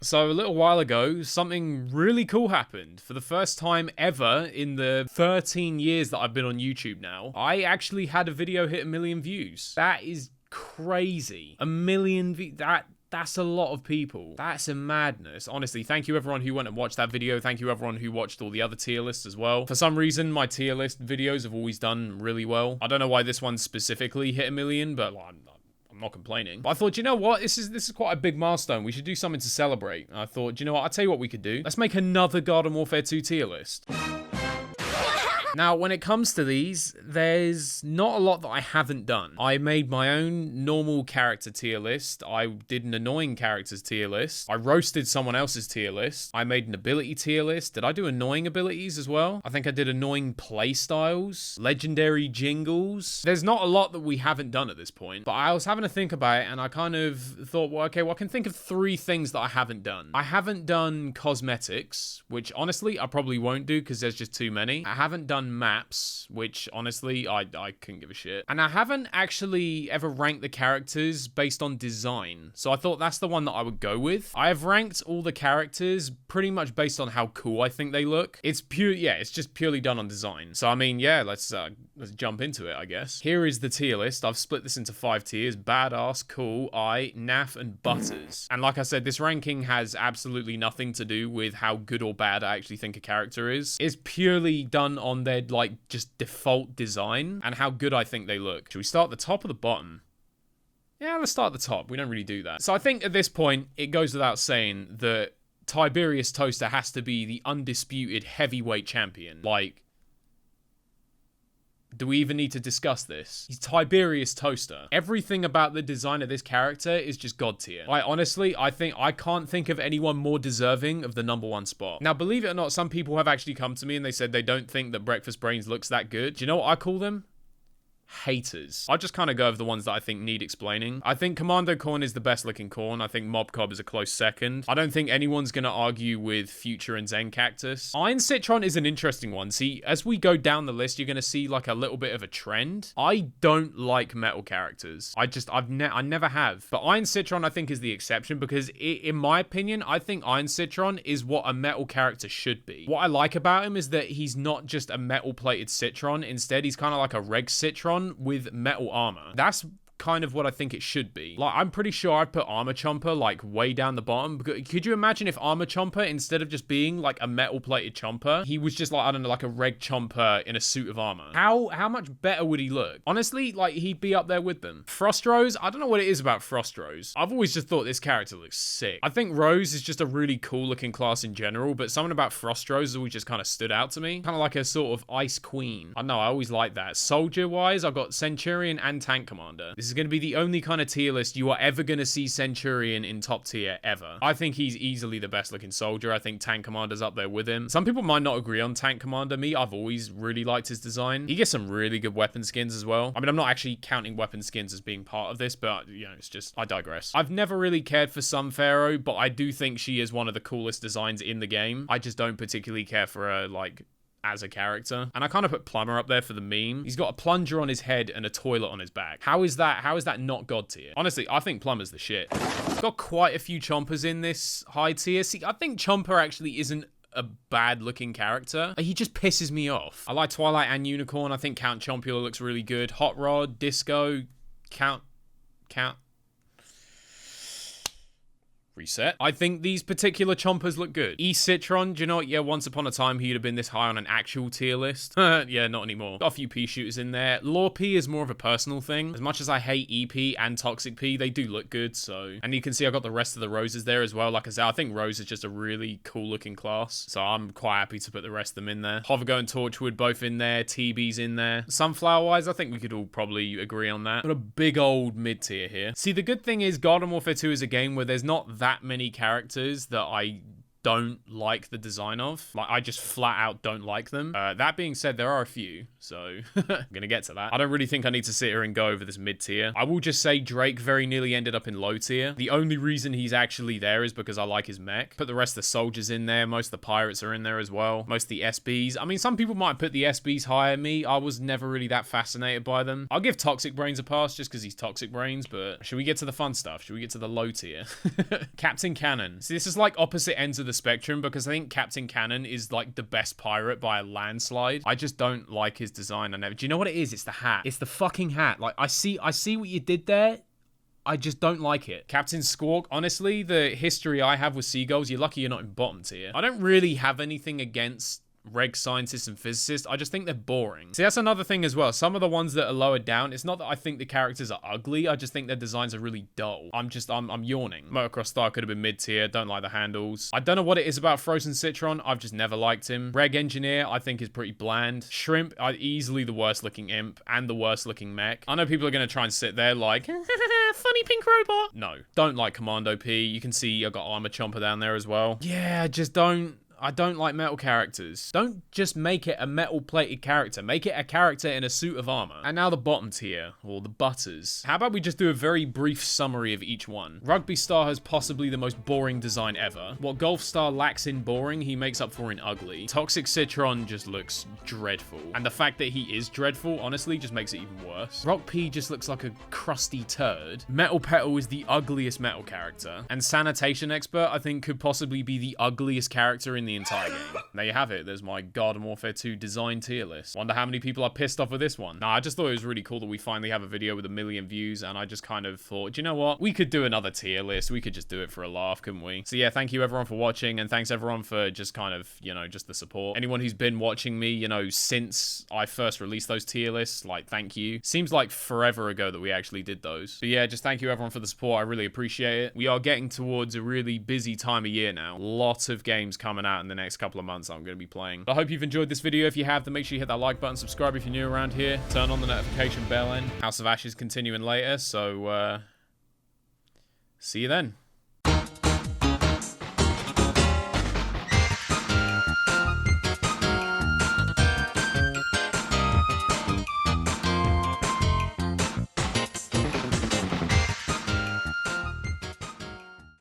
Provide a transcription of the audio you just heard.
So a little while ago, something really cool happened. For the first time ever in the 13 years that I've been on YouTube now, I actually had a video hit 1 million views. That is crazy. 1 million views. That's a lot of people. That's a madness. Honestly, thank you everyone who went and watched that video. Thank you everyone who watched all the other tier lists as well. For some reason, my tier list videos have always done really well. I don't know why this one specifically hit 1 million, but well, I'm not complaining. But I thought, you know what? This is quite a big milestone. We should do something to celebrate. And I thought, you know what? I'll tell you what we could do. Let's make another Garden Warfare 2 tier list. Now, when it comes to these, there's not a lot that I haven't done. I made my own normal character tier list. I did an annoying characters tier list. I roasted someone else's tier list. I made an ability tier list. Did I do annoying abilities as well? I think I did annoying play styles, legendary jingles. There's not a lot that we haven't done at this point, but I was having to think about it and I kind of thought, well, okay, well, I can think of 3 things that I haven't done. I haven't done cosmetics, which honestly, I probably won't do because there's just too many. I haven't done maps, which honestly I couldn't give a shit, and I haven't actually ever ranked the characters based on design, so I thought that's the one that I would go with. I have ranked all the characters pretty much based on how cool I think they look. It's just purely done on design. So I mean, yeah, let's jump into it, I guess. Here is the tier list. I've split this into 5 tiers: badass, cool, naff, and butters. And like I said, this ranking has absolutely nothing to do with how good or bad I actually think a character is. It's purely done on their like just default design and how good I think they look. Should we start at the top or the bottom? Yeah, let's start at the top. We don't really do that. So I think at this point, it goes without saying that Tiberius Toaster has to be the undisputed heavyweight champion. Like, do we even need to discuss this? He's Tiberius Toaster. Everything about the design of this character is just god tier. Like, honestly, I can't think of anyone more deserving of the #1 spot. Now, believe it or not, some people have actually come to me and they said they don't think that Breakfast Brains looks that good. Do you know what I call them? Haters. I'll just kind of go over the ones that I think need explaining. I think Commando Corn is the best looking corn. I think Mob Cob is a close second. I don't think anyone's going to argue with Future and Zen Cactus. Iron Citron is an interesting one. See, as we go down the list, you're going to see like a little bit of a trend. I don't like metal characters. I never have. But Iron Citron, I think, is the exception because in my opinion, I think Iron Citron is what a metal character should be. What I like about him is that he's not just a metal plated Citron. Instead, he's kind of like a reg Citron with metal armor. That's kind of what I think it should be. Like, I'm pretty sure I'd put Armor Chomper like way down the bottom. Could you imagine if Armor Chomper, instead of just being like a metal plated Chomper, he was just like, I don't know, like a reg Chomper in a suit of armor? How much better would he look? Honestly, like, he'd be up there with them. Frost Rose, I don't know what it is about Frost Rose. I've always just thought this character looks sick. I think Rose is just a really cool looking class in general, but something about Frost Rose has always just kind of stood out to me. Kind of like a sort of Ice Queen. I know, I always like that. Soldier wise, I've got Centurion and Tank Commander. This is going to be the only kind of tier list you are ever going to see Centurion in top tier ever. I think he's easily the best looking soldier. I think Tank Commander's up there with him. Some people might not agree on Tank Commander. Me, I've always really liked his design. He gets some really good weapon skins as well. I mean, I'm not actually counting weapon skins as being part of this, but you know, it's just, I digress. I've never really cared for Sun Pharaoh, but I do think she is one of the coolest designs in the game. I just don't particularly care for her, like, as a character. And I kind of put Plumber up there for the meme. He's got a plunger on his head and a toilet on his back. How is that not god tier? Honestly, I think Plumber's the shit. Got quite a few Chompers in this high tier. See, I think Chomper actually isn't a bad looking character. He just pisses me off. I like Twilight and Unicorn. I think Count Chompula looks really good. Hot Rod, Disco, Count. Reset. I think these particular Chompers look good. E-Citron, do you know what? Yeah, once upon a time, he'd have been this high on an actual tier list. Yeah, not anymore. Got a few P shooters in there. Lore P is more of a personal thing. As much as I hate EP and Toxic P, they do look good, so. And you can see I got the rest of the Roses there as well. Like I said, I think Rose is just a really cool looking class, so I'm quite happy to put the rest of them in there. Hovergo and Torchwood both in there. TB's in there. Sunflower-wise, I think we could all probably agree on that. Got a big old mid-tier here. See, the good thing is Garden Warfare 2 is a game where there's not that many characters that I don't like the design of. Like, I just flat out don't like them. That being said, there are a few, so I'm gonna get to that. I don't really think I need to sit here and go over this mid tier. I will just say Drake very nearly ended up in low tier. The only reason he's actually there is because I like his mech. Put the rest of the soldiers in there. Most of the pirates are in there as well. Most of the SBs. I mean, some people might put the SBs higher. Me, I was never really that fascinated by them. I'll give Toxic Brains a pass just because he's Toxic Brains, but should we get to the fun stuff? Should we get to the low tier? Captain Cannon. See, this is like opposite ends of the spectrum because I think Captain Cannon is like the best pirate by a landslide. I just don't like his design. Do you know what it is? It's the hat. It's the fucking hat. Like, I see what you did there. I just don't like it. Captain Squawk, honestly, the history I have with seagulls, you're lucky you're not in bottom tier. I don't really have anything against reg scientists and physicists. I just think they're boring. See, that's another thing as well. Some of the ones that are lower down, it's not that I think the characters are ugly. I just think their designs are really dull. I'm yawning. Motocross Star could have been mid tier. Don't like the handles. I don't know what it is about Frozen Citron. I've just never liked him. Reg Engineer, I think is pretty bland. Shrimp, easily the worst looking imp and the worst looking mech. I know people are going to try and sit there like, funny pink robot. No, don't like Commando P. You can see I got Armor Chomper down there as well. Yeah, I don't like metal characters. Don't just make it a metal-plated character. Make it a character in a suit of armor. And now the bottom tier, or the butters. How about we just do a very brief summary of each one? Rugby Star has possibly the most boring design ever. What Golf Star lacks in boring, he makes up for in ugly. Toxic Citron just looks dreadful. And the fact that he is dreadful, honestly, just makes it even worse. Rock P just looks like a crusty turd. Metal Petal is the ugliest metal character. And Sanitation Expert, I think, could possibly be the ugliest character in the entire game. There you have it. There's my Garden Warfare 2 design tier list. Wonder how many people are pissed off with this one. Nah, I just thought it was really cool that we finally have a video with 1 million views, and I just kind of thought, do you know what? We could do another tier list. We could just do it for a laugh, couldn't we? So yeah, thank you everyone for watching, and thanks everyone for just kind of, you know, just the support. Anyone who's been watching me, you know, since I first released those tier lists, like, thank you. Seems like forever ago that we actually did those. But yeah, just thank you everyone for the support. I really appreciate it. We are getting towards a really busy time of year now. Lots of games coming out in the next couple of months I'm going to be playing. I hope you've enjoyed this video. If you have, then make sure you hit that like button, subscribe if you're new around here, turn on the notification bell, and House of Ashes continuing later, so see you then.